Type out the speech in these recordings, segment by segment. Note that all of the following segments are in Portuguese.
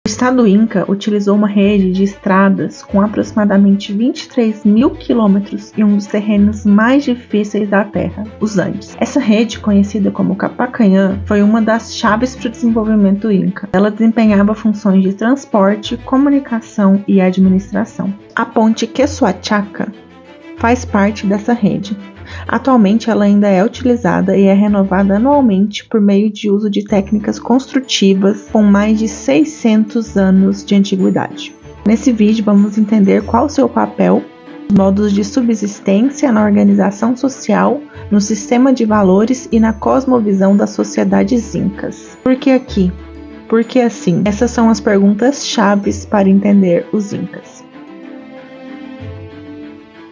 O Estado Inca utilizou uma rede de estradas com aproximadamente 23 mil quilômetros em um dos terrenos mais difíceis da Terra, os Andes. Essa rede, conhecida como Capacayán, foi uma das chaves para o desenvolvimento Inca. Ela desempenhava funções de transporte, comunicação e administração. A ponte Quesuachaca faz parte dessa rede. Atualmente ela ainda é utilizada e é renovada anualmente por meio de uso de técnicas construtivas com mais de 600 anos de antiguidade. Nesse vídeo vamos entender qual o seu papel, os modos de subsistência na organização social, no sistema de valores e na cosmovisão das sociedades incas. Por que aqui? Por que assim? Essas são as perguntas chaves para entender os incas.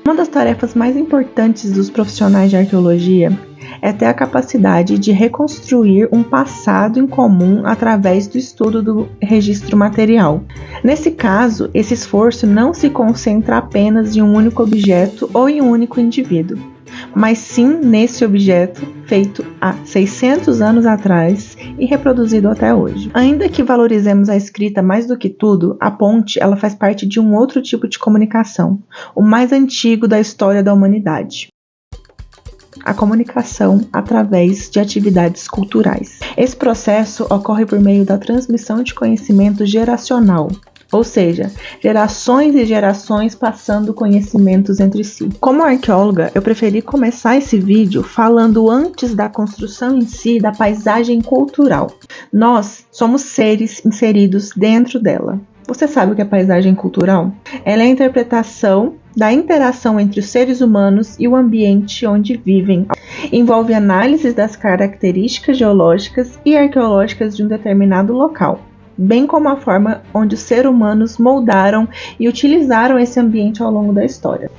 Uma das tarefas mais importantes dos profissionais de arqueologia é ter a capacidade de reconstruir um passado em comum através do estudo do registro material. Nesse caso, esse esforço não se concentra apenas em um único objeto ou em um único indivíduo, mas sim nesse objeto feito há 600 anos atrás e reproduzido até hoje. Ainda que valorizemos a escrita mais do que tudo, a ponte ela faz parte de um outro tipo de comunicação, o mais antigo da história da humanidade. A comunicação através de atividades culturais. Esse processo ocorre por meio da transmissão de conhecimento geracional, ou seja, gerações e gerações passando conhecimentos entre si. Como arqueóloga, eu preferi começar esse vídeo falando antes da construção em si da paisagem cultural. Nós somos seres inseridos dentro dela. Você sabe o que é paisagem cultural? Ela é a interpretação da interação entre os seres humanos e o ambiente onde vivem. Envolve análises das características geológicas e arqueológicas de um determinado local, bem como a forma onde os seres humanos moldaram e utilizaram esse ambiente ao longo da história.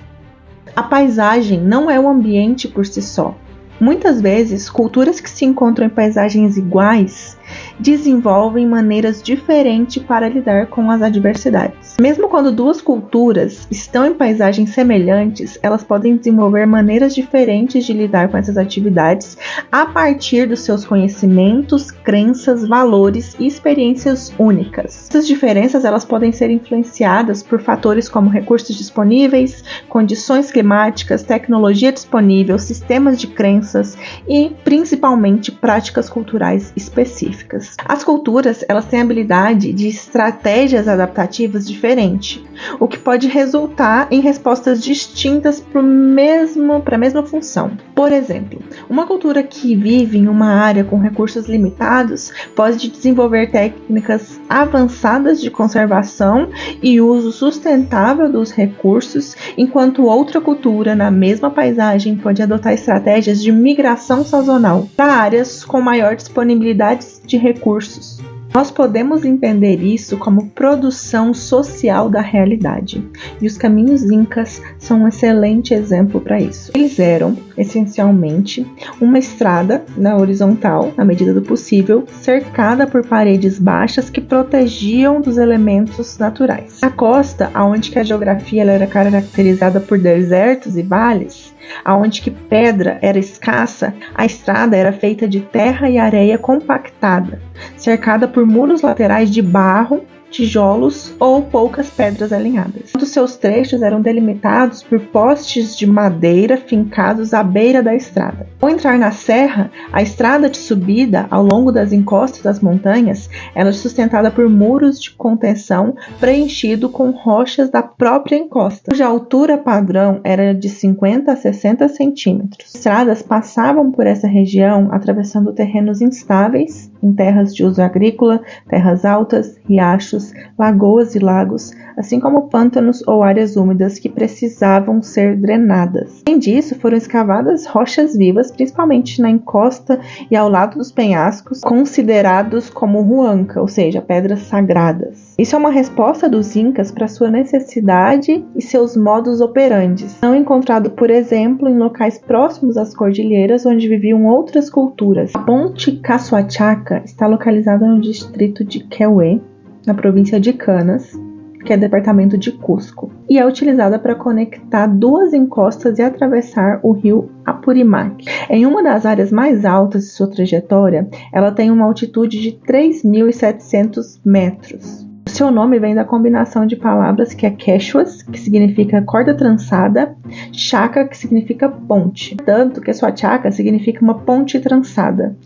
A paisagem não é um ambiente por si só. Muitas vezes, culturas que se encontram em paisagens iguais desenvolvem maneiras diferentes para lidar com as adversidades. Mesmo quando duas culturas estão em paisagens semelhantes, elas podem desenvolver maneiras diferentes de lidar com essas atividades a partir dos seus conhecimentos, crenças, valores e experiências únicas. Essas diferenças elas podem ser influenciadas por fatores como recursos disponíveis, condições climáticas, tecnologia disponível, sistemas de crenças e, principalmente, práticas culturais específicas. As culturas elas têm a habilidade de estratégias adaptativas diferentes, o que pode resultar em respostas distintas para a mesma função. Por exemplo, uma cultura que vive em uma área com recursos limitados pode desenvolver técnicas avançadas de conservação e uso sustentável dos recursos, enquanto outra cultura na mesma paisagem pode adotar estratégias de migração sazonal para áreas com maior disponibilidade de recursos. Nós podemos entender isso como produção social da realidade, e os caminhos incas são um excelente exemplo para isso. Eles eram, essencialmente, uma estrada na horizontal, na medida do possível, cercada por paredes baixas que protegiam dos elementos naturais. Na costa, onde a geografia era caracterizada por desertos e vales, aonde que pedra era escassa, a estrada era feita de terra e areia compactada, cercada por muros laterais de barro, tijolos ou poucas pedras alinhadas. Os seus trechos eram delimitados por postes de madeira fincados à beira da estrada. Ao entrar na serra, a estrada de subida ao longo das encostas das montanhas era sustentada por muros de contenção preenchido com rochas da própria encosta, cuja altura padrão era de 50 a 60 centímetros. As estradas passavam por essa região atravessando terrenos instáveis, em terras de uso agrícola, terras altas, riachos, lagoas e lagos, assim como pântanos ou áreas úmidas que precisavam ser drenadas. Além disso, foram escavadas rochas vivas, principalmente na encosta e ao lado dos penhascos, considerados como huanca, ou seja, pedras sagradas. Isso é uma resposta dos incas para sua necessidade e seus modus operandi, não encontrado, por exemplo, em locais próximos às cordilheiras onde viviam outras culturas. A ponte Quesuachaca está localizada no distrito de Quehue, na província de Canas, que é departamento de Cusco, e é utilizada para conectar duas encostas e atravessar o rio Apurimac. Em uma das áreas mais altas de sua trajetória, ela tem uma altitude de 3.700 metros. Seu nome vem da combinação de palavras que é quechuas, que significa corda trançada, chaca, que significa ponte. Tanto que a sua chaca significa uma ponte trançada.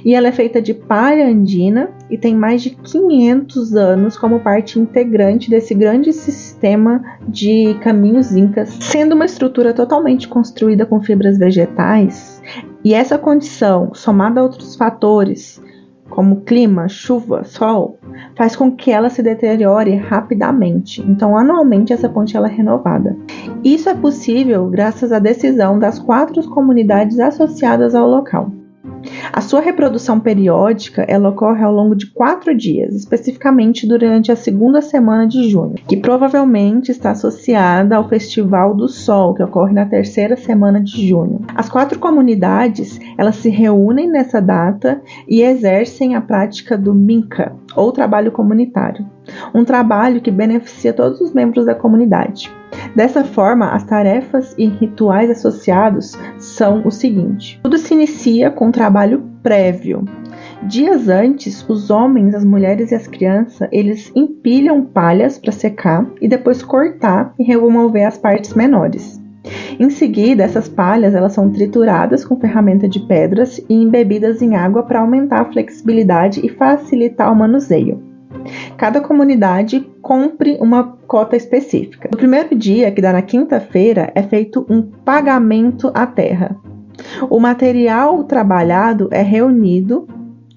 E ela é feita de palha andina e tem mais de 500 anos como parte integrante desse grande sistema de caminhos incas, sendo uma estrutura totalmente construída com fibras vegetais. E essa condição, somada a outros fatores, como clima, chuva, sol, faz com que ela se deteriore rapidamente. Então, anualmente, essa ponte ela é renovada. Isso é possível graças à decisão das 4 comunidades associadas ao local. A sua reprodução periódica ela ocorre ao longo de 4 dias, especificamente durante a segunda semana de junho, que provavelmente está associada ao Festival do Sol, que ocorre na terceira semana de junho. As 4 comunidades elas se reúnem nessa data e exercem a prática do minca, ou trabalho comunitário, um trabalho que beneficia todos os membros da comunidade. Dessa forma, as tarefas e rituais associados são o seguinte: tudo se inicia com um trabalho prévio. Dias antes, os homens, as mulheres e as crianças, eles empilham palhas para secar e depois cortar e remover as partes menores. Em seguida, essas palhas elas são trituradas com ferramenta de pedras e embebidas em água para aumentar a flexibilidade e facilitar o manuseio. Cada comunidade cumpre uma cota específica. No primeiro dia, que dá na quinta-feira, é feito um pagamento à terra. O material trabalhado é reunido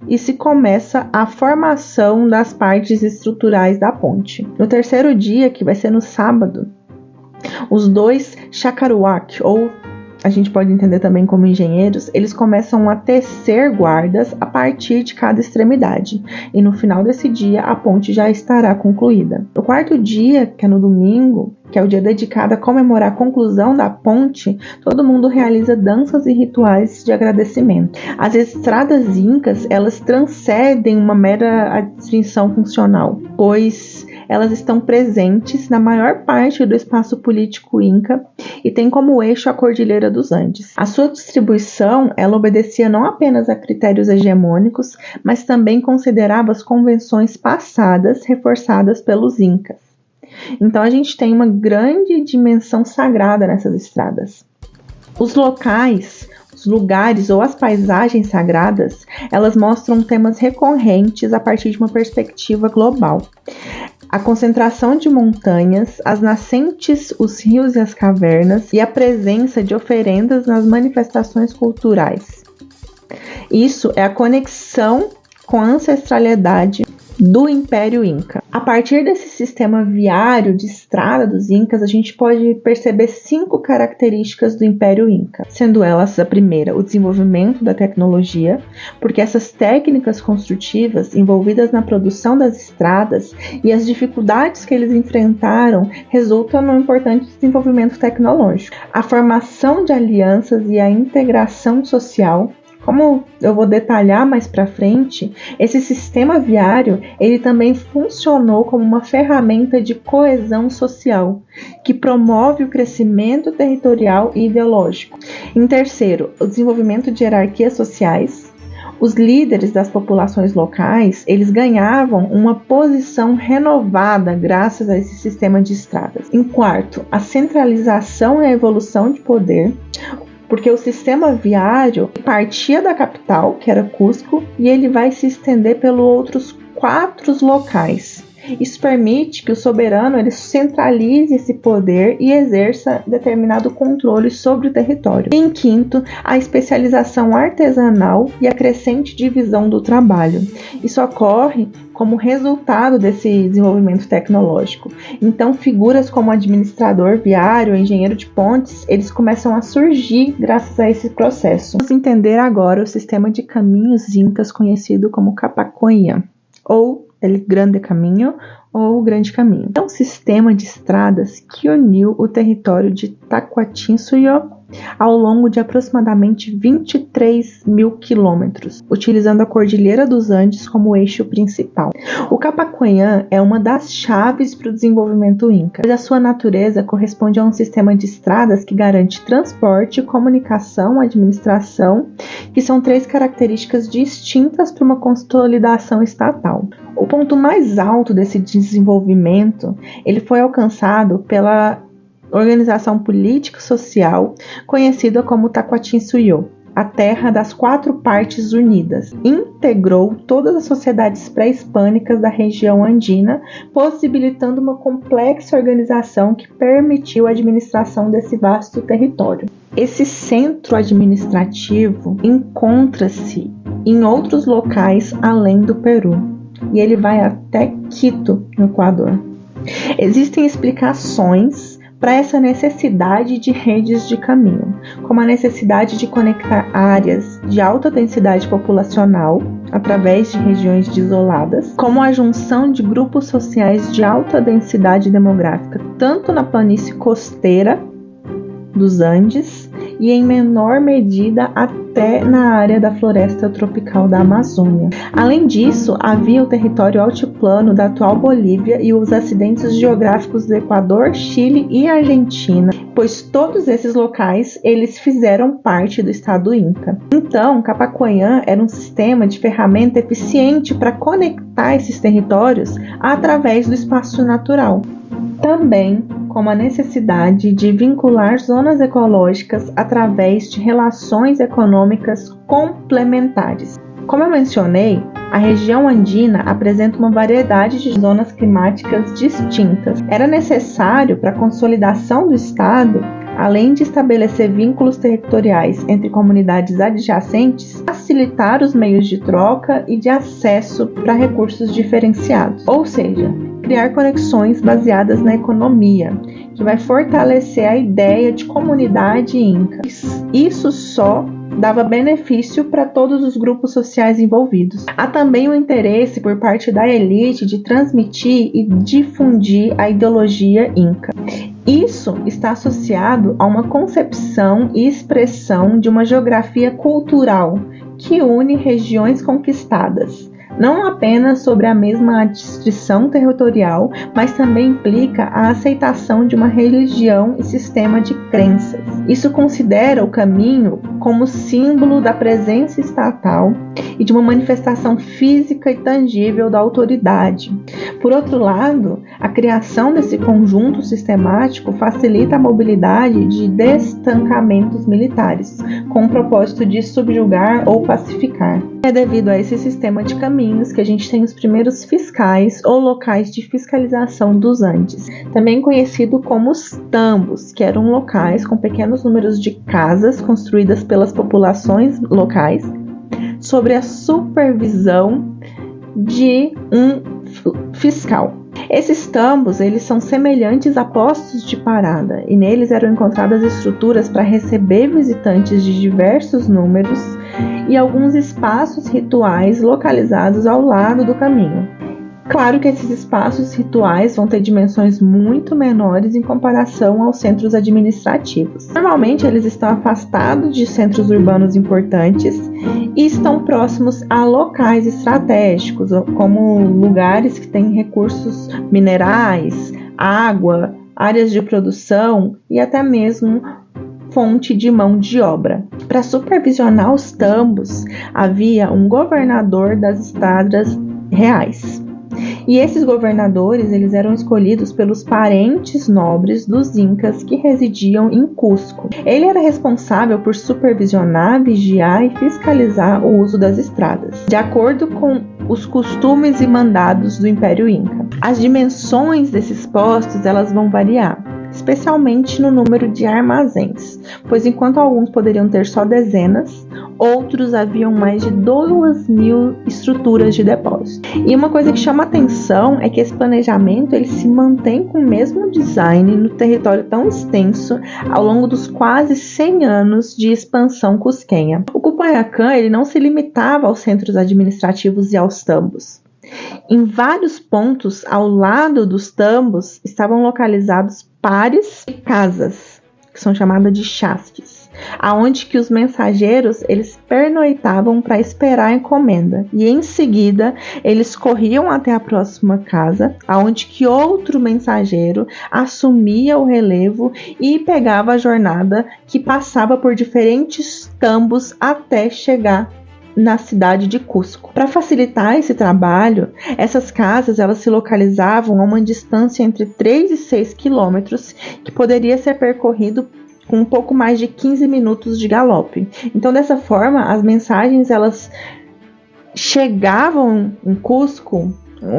e se começa a formação das partes estruturais da ponte. No terceiro dia, que vai ser no sábado, os 2 chacaruak, ou a gente pode entender também como engenheiros, eles começam a tecer guardas a partir de cada extremidade. E no final desse dia, a ponte já estará concluída. No quarto dia, que é no domingo, que é o dia dedicado a comemorar a conclusão da ponte, todo mundo realiza danças e rituais de agradecimento. As estradas incas, elas transcendem uma mera distinção funcional, pois elas estão presentes na maior parte do espaço político inca e tem como eixo a Cordilheira dos Andes. A sua distribuição, ela obedecia não apenas a critérios hegemônicos, mas também considerava as convenções passadas reforçadas pelos incas. Então a gente tem uma grande dimensão sagrada nessas estradas. Os locais, os lugares ou as paisagens sagradas, elas mostram temas recorrentes a partir de uma perspectiva global. A concentração de montanhas, as nascentes, os rios e as cavernas e a presença de oferendas nas manifestações culturais. Isso é a conexão com a ancestralidade do Império Inca. A partir desse sistema viário de estrada dos Incas, a gente pode perceber 5 características do Império Inca, sendo elas a primeira, o desenvolvimento da tecnologia, porque essas técnicas construtivas envolvidas na produção das estradas e as dificuldades que eles enfrentaram resultam num importante desenvolvimento tecnológico. A formação de alianças e a integração social. Como eu vou detalhar mais para frente, esse sistema viário ele também funcionou como uma ferramenta de coesão social, que promove o crescimento territorial e ideológico. Em terceiro, o desenvolvimento de hierarquias sociais. Os líderes das populações locais, eles ganhavam uma posição renovada graças a esse sistema de estradas. Em quarto, a centralização e a evolução de poder, porque o sistema viário partia da capital, que era Cusco, e ele vai se estender pelos outros 4 locais. Isso permite que o soberano ele centralize esse poder e exerça determinado controle sobre o território. E em quinto, a especialização artesanal e a crescente divisão do trabalho. Isso ocorre como resultado desse desenvolvimento tecnológico. Então, figuras como administrador viário, engenheiro de pontes, eles começam a surgir graças a esse processo. Vamos entender agora o sistema de caminhos incas conhecido como Capaconha, ou El Grande Caminho, ou o Grande Caminho. É um sistema de estradas que uniu o território de Taquatinsuyo ao longo de aproximadamente 23 mil quilômetros, utilizando a Cordilheira dos Andes como eixo principal. O Capacoanhã é uma das chaves para o desenvolvimento inca, pois a sua natureza corresponde a um sistema de estradas que garante transporte, comunicação, administração, que são 3 características distintas para uma consolidação estatal. O ponto mais alto desse desenvolvimento, ele foi alcançado pela organização político-social conhecida como Taquatinsuyo, a Terra das 4 Partes Unidas. Integrou todas as sociedades pré-hispânicas da região andina, possibilitando uma complexa organização que permitiu a administração desse vasto território. Esse centro administrativo encontra-se em outros locais além do Peru, e ele vai até Quito, no Equador. Existem explicações para essa necessidade de redes de caminho, como a necessidade de conectar áreas de alta densidade populacional através de regiões isoladas, como a junção de grupos sociais de alta densidade demográfica, tanto na planície costeira dos Andes e em menor medida até na área da floresta tropical da Amazônia. Além disso, havia o território altiplano da atual Bolívia e os acidentes geográficos do Equador, Chile e Argentina, pois todos esses locais eles fizeram parte do Estado Inca. Então, Capacoanhã era um sistema de ferramenta eficiente para conectar esses territórios através do espaço natural. Também como a necessidade de vincular zonas ecológicas através de relações econômicas complementares. Como eu mencionei, a região andina apresenta uma variedade de zonas climáticas distintas. Era necessário, para a consolidação do Estado, além de estabelecer vínculos territoriais entre comunidades adjacentes, facilitar os meios de troca e de acesso para recursos diferenciados, ou seja, criar conexões baseadas na economia, que vai fortalecer a ideia de comunidade inca. Isso só dava benefício para todos os grupos sociais envolvidos. Há também o interesse por parte da elite de transmitir e difundir a ideologia inca. Isso está associado a uma concepção e expressão de uma geografia cultural que une regiões conquistadas, não apenas sobre a mesma distribuição territorial, mas também implica a aceitação de uma religião e sistema de crenças. Isso considera o caminho como símbolo da presença estatal e de uma manifestação física e tangível da autoridade. Por outro lado, a criação desse conjunto sistemático facilita a mobilidade de destancamentos militares, com o propósito de subjugar ou pacificar. É devido a esse sistema de caminhos que a gente tem os primeiros fiscais ou locais de fiscalização dos Andes, também conhecido como os tambos, que eram locais com pequenos números de casas construídas pelas populações locais, sobre a supervisão de um fiscal. Esses tambos, eles são semelhantes a postos de parada, e neles eram encontradas estruturas para receber visitantes de diversos números e alguns espaços rituais localizados ao lado do caminho. Claro que esses espaços rituais vão ter dimensões muito menores em comparação aos centros administrativos. Normalmente eles estão afastados de centros urbanos importantes e estão próximos a locais estratégicos, como lugares que têm recursos minerais, água, áreas de produção e até mesmo fonte de mão de obra. Para supervisionar os tambos, havia um governador das estradas reais. E esses governadores, eles eram escolhidos pelos parentes nobres dos incas que residiam em Cusco. Ele era responsável por supervisionar, vigiar e fiscalizar o uso das estradas, de acordo com os costumes e mandados do Império Inca. As dimensões desses postos, elas vão variar, especialmente no número de armazéns, pois enquanto alguns poderiam ter só dezenas, outros haviam mais de 2.000 estruturas de depósito. E uma coisa que chama atenção é que esse planejamento ele se mantém com o mesmo design no território tão extenso ao longo dos quase 100 anos de expansão cusquenha. O Cupanhacã ele não se limitava aos centros administrativos e aos tambos. Em vários pontos ao lado dos tambos estavam localizados pares e casas, que são chamadas de chasques, aonde que os mensageiros eles pernoitavam para esperar a encomenda e em seguida eles corriam até a próxima casa, aonde que outro mensageiro assumia o relevo e pegava a jornada que passava por diferentes tambos até chegar na cidade de Cusco. Para facilitar esse trabalho, essas casas elas se localizavam a uma distância entre 3 e 6 quilômetros, que poderia ser percorrido com um pouco mais de 15 minutos de galope. Então, dessa forma, as mensagens elas chegavam em Cusco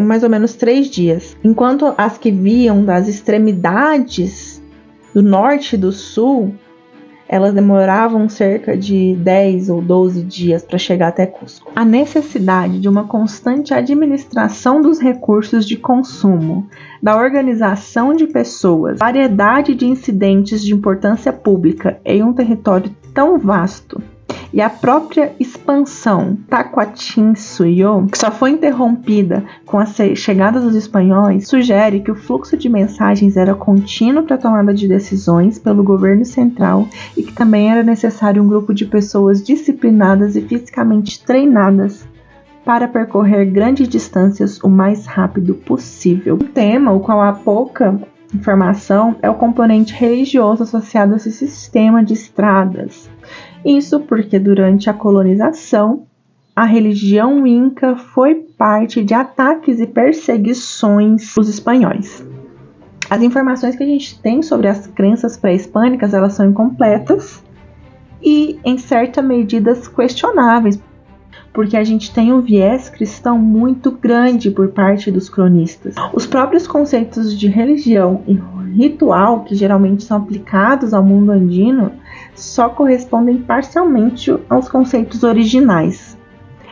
mais ou menos 3 dias, enquanto as que vinham das extremidades do norte e do sul elas demoravam cerca de 10 ou 12 dias para chegar até Cusco. A necessidade de uma constante administração dos recursos de consumo, da organização de pessoas, variedade de incidentes de importância pública em um território tão vasto, e a própria expansão Taquatinsuyo, que só foi interrompida com a chegada dos espanhóis, sugere que o fluxo de mensagens era contínuo para a tomada de decisões pelo governo central e que também era necessário um grupo de pessoas disciplinadas e fisicamente treinadas para percorrer grandes distâncias o mais rápido possível. Um tema o qual há pouca informação é o componente religioso associado a esse sistema de estradas. Isso porque durante a colonização, a religião inca foi parte de ataques e perseguições dos espanhóis. As informações que a gente tem sobre as crenças pré-hispânicas, elas são incompletas e, em certa medida, questionáveis, porque a gente tem um viés cristão muito grande por parte dos cronistas. Os próprios conceitos de religião e ritual, que geralmente são aplicados ao mundo andino, só correspondem parcialmente aos conceitos originais.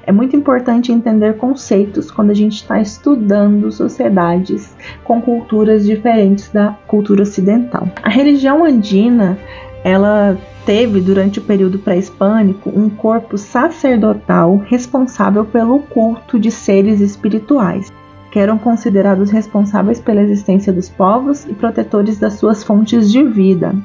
É muito importante entender conceitos quando a gente está estudando sociedades com culturas diferentes da cultura ocidental. A religião andina, ela teve, durante o período pré-hispânico, um corpo sacerdotal responsável pelo culto de seres espirituais, que eram considerados responsáveis pela existência dos povos e protetores das suas fontes de vida.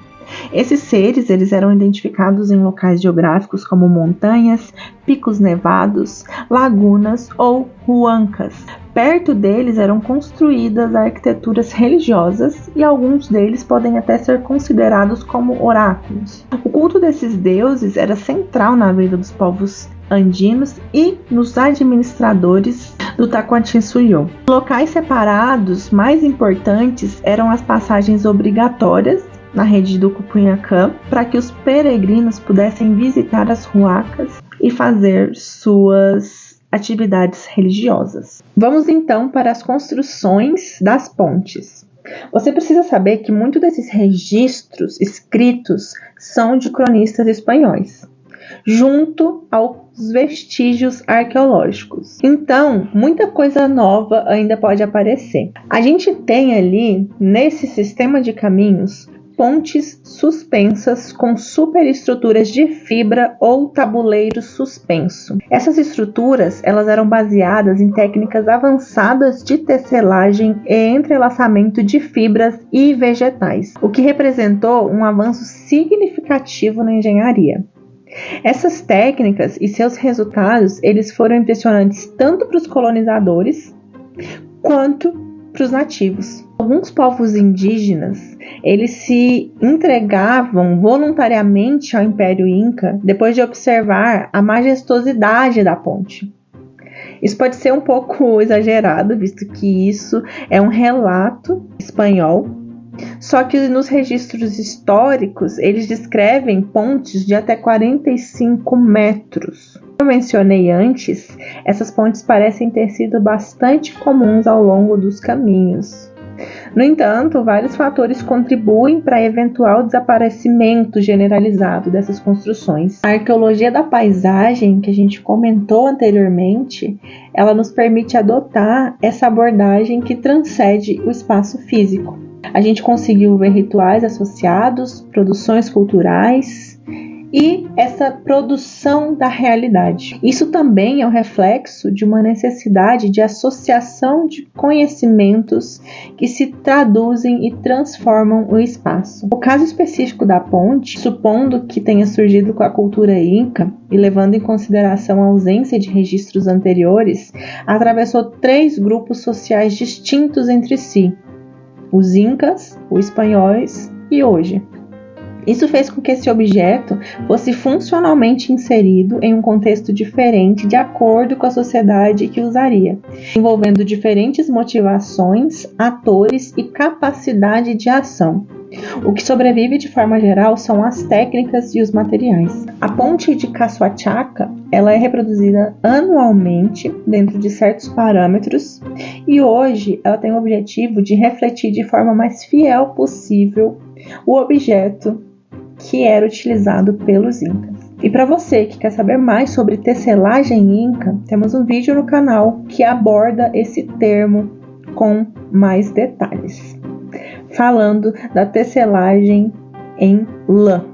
Esses seres eles eram identificados em locais geográficos como montanhas, picos nevados, lagunas ou huancas. Perto deles eram construídas arquiteturas religiosas e alguns deles podem até ser considerados como oráculos. O culto desses deuses era central na vida dos povos andinos e nos administradores do Taquatinsuyo. Locais separados mais importantes eram as passagens obrigatórias na rede do Cupunhacã, para que os peregrinos pudessem visitar as huacas e fazer suas atividades religiosas. Vamos então para as construções das pontes. Você precisa saber que muitos desses registros escritos são de cronistas espanhóis, junto aos vestígios arqueológicos. Então, muita coisa nova ainda pode aparecer. A gente tem ali, nesse sistema de caminhos, pontes suspensas com superestruturas de fibra ou tabuleiro suspenso. Essas estruturas elas eram baseadas em técnicas avançadas de tecelagem e entrelaçamento de fibras e vegetais, o que representou um avanço significativo na engenharia. Essas técnicas e seus resultados eles foram impressionantes tanto para os colonizadores quanto para os nativos. Alguns povos indígenas, eles se entregavam voluntariamente ao Império Inca depois de observar a majestosidade da ponte. Isso pode ser um pouco exagerado, visto que isso é um relato espanhol, só que nos registros históricos eles descrevem pontes de até 45 metros. Como eu mencionei antes, essas pontes parecem ter sido bastante comuns ao longo dos caminhos. No entanto, vários fatores contribuem para eventual desaparecimento generalizado dessas construções. A arqueologia da paisagem, que a gente comentou anteriormente, ela nos permite adotar essa abordagem que transcende o espaço físico. A gente conseguiu ver rituais associados, produções culturais e essa produção da realidade. Isso também é um reflexo de uma necessidade de associação de conhecimentos que se traduzem e transformam o espaço. O caso específico da ponte, supondo que tenha surgido com a cultura inca e levando em consideração a ausência de registros anteriores, atravessou 3 grupos sociais distintos entre si: os incas, os espanhóis e hoje. Isso fez com que esse objeto fosse funcionalmente inserido em um contexto diferente de acordo com a sociedade que usaria, envolvendo diferentes motivações, atores e capacidade de ação. O que sobrevive de forma geral são as técnicas e os materiais. A ponte de Caçuachaca, ela é reproduzida anualmente dentro de certos parâmetros e hoje ela tem o objetivo de refletir de forma mais fiel possível o objeto que era utilizado pelos incas. E para você que quer saber mais sobre tecelagem inca, temos um vídeo no canal que aborda esse termo com mais detalhes, falando da tecelagem em lã.